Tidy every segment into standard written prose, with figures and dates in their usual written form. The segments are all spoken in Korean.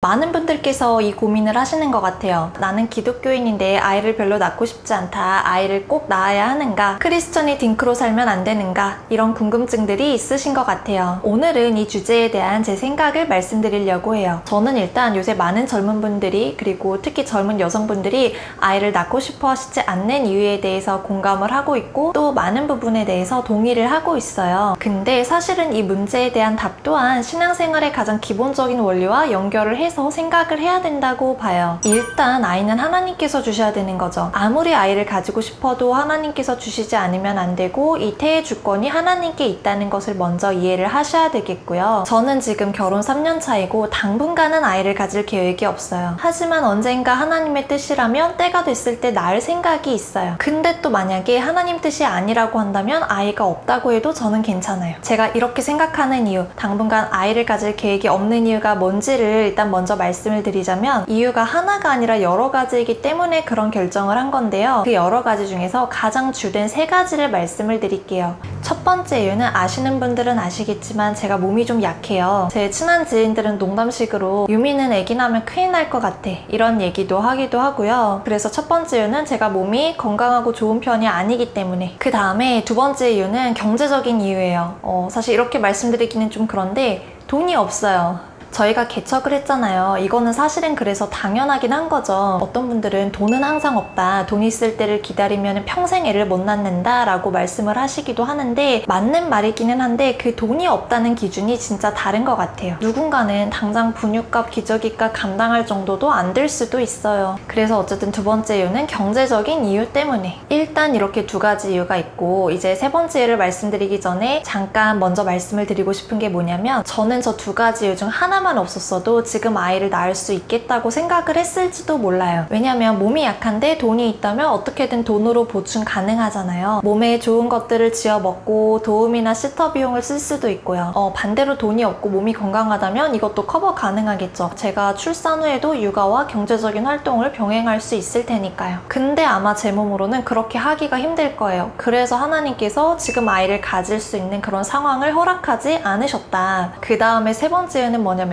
많은 분들께서 이 고민을 하시는 것 같아요. 나는 기독교인인데 아이를 별로 낳고 싶지 않다. 아이를 꼭 낳아야 하는가? 크리스천이 딩크로 살면 안 되는가? 이런 궁금증들이 있으신 것 같아요. 오늘은 이 주제에 대한 제 생각을 말씀드리려고 해요. 저는 일단 요새 많은 젊은 분들이, 그리고 특히 젊은 여성분들이 아이를 낳고 싶어 하시지 않는 이유에 대해서 공감을 하고 있고, 또 많은 부분에 대해서 동의를 하고 있어요. 근데 사실은 이 문제에 대한 답 또한 신앙생활의 가장 기본적인 원리와 연결을 해서 생각을 해야 된다고 봐요. 일단 아이는 하나님께서 주셔야 되는 거죠. 아무리 아이를 가지고 싶어도 하나님께서 주시지 않으면 안 되고, 이 태의 주권이 하나님께 있다는 것을 먼저 이해를 하셔야 되겠고요. 저는 지금 결혼 3년 차이고 당분간은 아이를 가질 계획이 없어요. 하지만 언젠가 하나님의 뜻이라면 때가 됐을 때 낳을 생각이 있어요. 근데 또 만약에 하나님 뜻이 아니라고 한다면 아이가 없다고 해도 저는 괜찮아요. 제가 이렇게 생각하는 이유, 당분간 아이를 가질 계획이 없는 이유가 뭔지를 일단 먼저 말씀을 드리자면, 이유가 하나가 아니라 여러 가지이기 때문에 그런 결정을 한 건데요. 그 여러 가지 중에서 가장 주된 3가지를 말씀을 드릴게요. 첫 번째 이유는 아시는 분들은 아시겠지만 제가 몸이 좀 약해요. 제 친한 지인들은 농담식으로 유미는 아기 낳으면 큰일 날 것 같아, 이런 얘기도 하기도 하고요. 그래서 첫 번째 이유는 제가 몸이 건강하고 좋은 편이 아니기 때문에. 그 다음에 두 번째 이유는 경제적인 이유예요. 사실 이렇게 말씀드리기는 좀 그런데 돈이 없어요. 저희가 개척을 했잖아요. 이거는 사실은 그래서 당연하긴 한 거죠. 어떤 분들은 돈은 항상 없다, 돈 있을 때를 기다리면 평생 애를 못 낳는다 라고 말씀을 하시기도 하는데, 맞는 말이기는 한데 그 돈이 없다는 기준이 진짜 다른 것 같아요. 누군가는 당장 분유값, 기저귀값 감당할 정도도 안 될 수도 있어요. 그래서 어쨌든 두 번째 이유는 경제적인 이유 때문에. 일단 이렇게 2가지 이유가 있고, 이제 3번째 이유를 말씀드리기 전에 잠깐 먼저 말씀을 드리고 싶은 게 뭐냐면, 저는 저 2가지 이유 중 하나만 없었어도 지금 아이를 낳을 수 있겠다고 생각을 했을지도 몰라요. 왜냐면 몸이 약한데 돈이 있다면 어떻게든 돈으로 보충 가능하잖아요. 몸에 좋은 것들을 지어 먹고 도움이나 시터 비용을 쓸 수도 있고요. 반대로 돈이 없고 몸이 건강하다면 이것도 커버 가능하겠죠. 제가 출산 후에도 육아와 경제적인 활동을 병행할 수 있을 테니까요. 근데 아마 제 몸으로는 그렇게 하기가 힘들 거예요. 그래서 하나님께서 지금 아이를 가질 수 있는 그런 상황을 허락하지 않으셨다. 그 다음에 3번째 이유는 뭐냐면,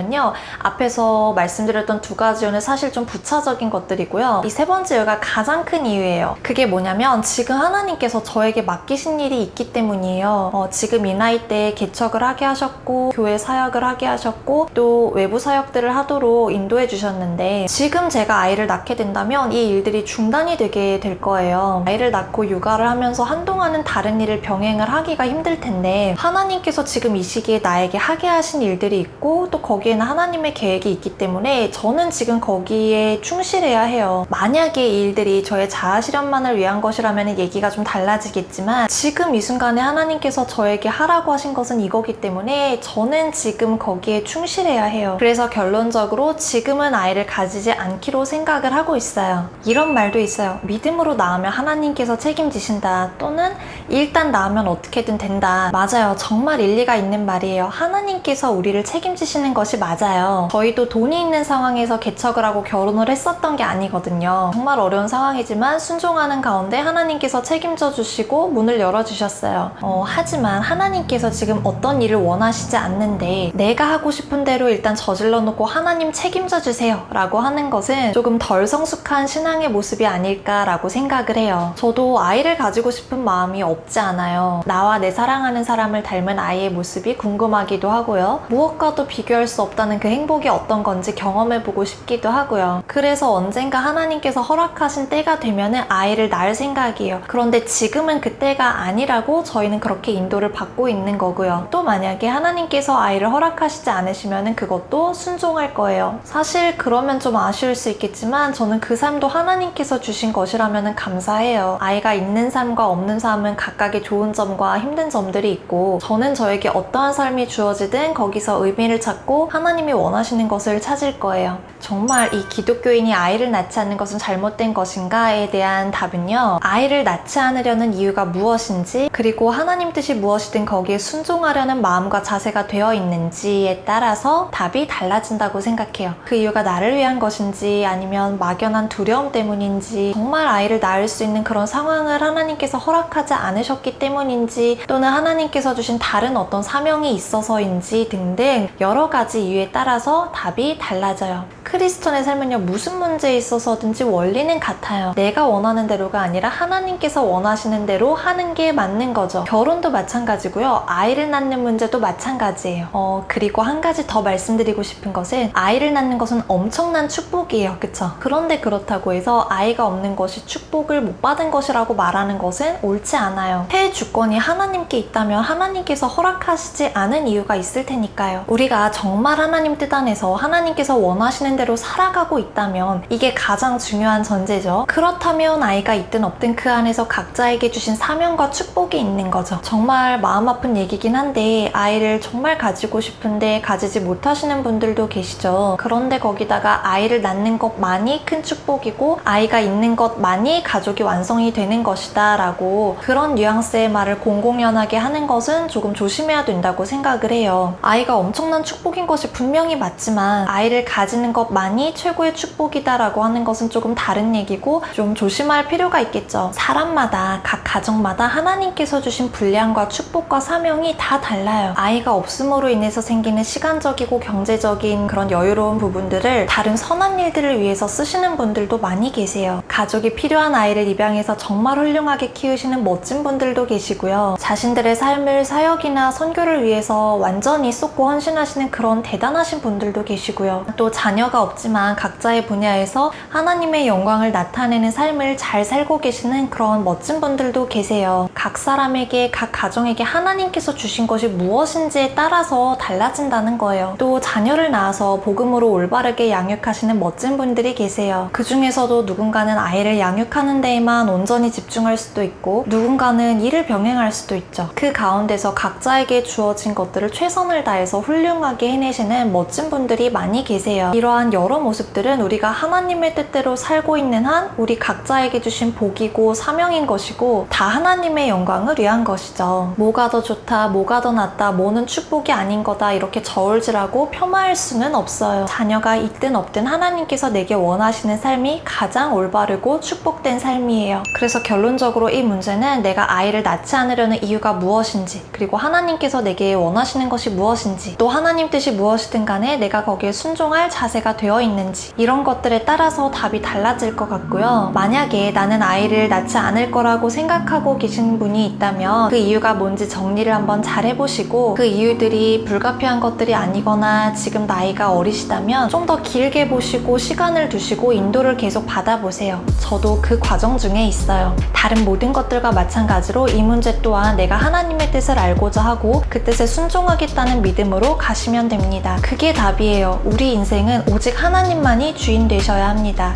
앞에서 말씀드렸던 2가지 이유는 사실 좀 부차적인 것들이고요. 이 3번째 이유가 가장 큰 이유예요. 그게 뭐냐면, 지금 하나님께서 저에게 맡기신 일이 있기 때문이에요. 지금 이 나이 때에 개척을 하게 하셨고, 교회 사역을 하게 하셨고, 또 외부 사역들을 하도록 인도해 주셨는데, 지금 제가 아이를 낳게 된다면 이 일들이 중단이 되게 될 거예요. 아이를 낳고 육아를 하면서 한동안은 다른 일을 병행을 하기가 힘들 텐데, 하나님께서 지금 이 시기에 나에게 하게 하신 일들이 있고, 또 거기에는 하나님의 계획이 있기 때문에 저는 지금 거기에 충실해야 해요. 만약에 이 일들이 저의 자아 실현만을 위한 것이라면 얘기가 좀 달라지겠지만, 지금 이 순간에 하나님께서 저에게 하라고 하신 것은 이거기 때문에 저는 지금 거기에 충실해야 해요. 그래서 결론적으로 지금은 아이를 가지지 않기로 생각을 하고 있어요. 이런 말도 있어요. 믿음으로 낳으면 하나님께서 책임지신다, 또는 일단 낳으면 어떻게든 된다. 맞아요. 정말 일리가 있는 말이에요. 하나님께서 우리를 책임지시는 것이 맞아요. 저희도 돈이 있는 상황에서 개척을 하고 결혼을 했었던 게 아니거든요. 정말 어려운 상황이지만 순종하는 가운데 하나님께서 책임져 주시고 문을 열어주셨어요. 하지만 하나님께서 지금 어떤 일을 원하시지 않는데 내가 하고 싶은 대로 일단 저질러 놓고 하나님 책임져 주세요 라고 하는 것은 조금 덜 성숙한 신앙의 모습이 아닐까라고 생각을 해요. 저도 아이를 가지고 싶은 마음이 없지 않아요. 나와 내 사랑하는 사람을 닮은 아이의 모습이 궁금하기도 하고요. 무엇과도 비교할 수 없다는 그 행복이 어떤 건지 경험해보고 싶기도 하고요. 그래서 언젠가 하나님께서 허락하신 때가 되면은 아이를 낳을 생각이에요. 그런데 지금은 그 때가 아니라고 저희는 그렇게 인도를 받고 있는 거고요. 또 만약에 하나님께서 아이를 허락하시지 않으시면은 그것도 순종할 거예요. 사실 그러면 좀 아쉬울 수 있겠지만 저는 그 삶도 하나님께서 주신 것이라면은 감사해요. 아이가 있는 삶과 없는 삶은 각각의 좋은 점과 힘든 점들이 있고, 저는 저에게 어떠한 삶이 주어지든 거기서 의미를 찾고 하나님이 원하시는 것을 찾을 거예요. 정말 이 기독교인이 아이를 낳지 않는 것은 잘못된 것인가에 대한 답은요, 아이를 낳지 않으려는 이유가 무엇인지, 그리고 하나님 뜻이 무엇이든 거기에 순종하려는 마음과 자세가 되어 있는지에 따라서 답이 달라진다고 생각해요. 그 이유가 나를 위한 것인지 아니면 막연한 두려움 때문인지, 정말 아이를 낳을 수 있는 그런 상황을 하나님께서 허락하지 않으셨기 때문인지, 또는 하나님께서 주신 다른 어떤 사명이 있어서인지 등등 여러 가지 가지 이유에 따라서 답이 달라져요. 크리스천의 삶은요, 무슨 문제에 있어서든지 원리는 같아요. 내가 원하는 대로가 아니라 하나님께서 원하시는 대로 하는 게 맞는 거죠. 결혼도 마찬가지고요. 아이를 낳는 문제도 마찬가지예요. 그리고 한 가지 더 말씀드리고 싶은 것은 아이를 낳는 것은 엄청난 축복이에요. 그쵸? 그런데 그렇다고 해서 아이가 없는 것이 축복을 못 받은 것이라고 말하는 것은 옳지 않아요. 폐 주권이 하나님께 있다면 하나님께서 허락하시지 않은 이유가 있을 테니까요. 우리가 정말 하나님 뜻 안에서 하나님께서 원하시는 대로 살아가고 있다면 이게 가장 중요한 전제죠. 그렇다면 아이가 있든 없든 그 안에서 각자에게 주신 사명과 축복이 있는 거죠. 정말 마음 아픈 얘기긴 한데 아이를 정말 가지고 싶은데 가지지 못하시는 분들도 계시죠. 그런데 거기다가 아이를 낳는 것만이 큰 축복이고 아이가 있는 것만이 가족이 완성이 되는 것이다 라고 그런 뉘앙스의 말을 공공연하게 하는 것은 조금 조심해야 된다고 생각을 해요. 아이가 엄청난 축복인 것이 분명히 맞지만 아이를 가지는 것만이 최고의 축복이다 라고 하는 것은 조금 다른 얘기고 좀 조심할 필요가 있겠죠. 사람마다 각 가정마다 하나님께서 주신 분량과 축복과 사명이 다 달라요. 아이가 없음으로 인해서 생기는 시간적이고 경제적인 그런 여유로운 부분들을 다른 선한 일들을 위해서 쓰시는 분들도 많이 계세요. 가족이 필요한 아이를 입양해서 정말 훌륭하게 키우시는 멋진 분들도 계시고요. 자신들의 삶을 사역이나 선교를 위해서 완전히 쏟고 헌신하시는 그런 대단하신 분들도 계시고요. 또 자녀가 없지만 각자의 분야에서 하나님의 영광을 나타내는 삶을 잘 살고 계시는 그런 멋진 분들도 계세요. 각 사람에게, 각 가정에게 하나님께서 주신 것이 무엇인지에 따라서 달라진다는 거예요. 또 자녀를 낳아서 복음으로 올바르게 양육하시는 멋진 분들이 계세요. 그 중에서도 누군가는 아이를 양육하는 데에만 온전히 집중할 수도 있고 누군가는 일을 병행할 수도 있죠. 그 가운데서 각자에게 주어진 것들을 최선을 다해서 훌륭하게 해내시는 멋진 분들이 많이 계세요. 이러한 여러 모습들은 우리가 하나님의 뜻대로 살고 있는 한 우리 각자에게 주신 복이고 사명인 것이고 다 하나님의 영광을 위한 것이죠. 뭐가 더 좋다, 뭐가 더 낫다, 뭐는 축복이 아닌 거다 이렇게 저울질하고 폄하할 수는 없어요. 자녀가 있든 없든 하나님께서 내게 원하시는 삶이 가장 올바르고 축복된 삶이에요. 그래서 결론적으로 이 문제는 내가 아이를 낳지 않으려는 이유가 무엇인지 그리고 하나님께서 내게 원하시는 것이 무엇인지 또 하나님 뜻이 무엇이든 간에 내가 거기에 순종할 자세가 되어 있는지 이런 것들에 따라서 답이 달라질 것 같고요. 만약에 나는 아이를 낳지 않을 거라고 생각하고 계신 분이 있다면 그 이유가 뭔지 정리를 한번 잘 해보시고 그 이유들이 불가피한 것들이 아니거나 지금 나이가 어리시다면 좀 더 길게 보시고 시간을 두시고 인도를 계속 받아보세요. 저도 그 과정 중에 있어요. 다른 모든 것들과 마찬가지로 이 문제 또한 내가 하나님의 뜻을 알고자 하고 그 뜻에 순종하겠다는 믿음으로 가시면 됩니다. 그게 답이에요. 우리 인생은 오직 하나님만이 주인 되셔야 합니다.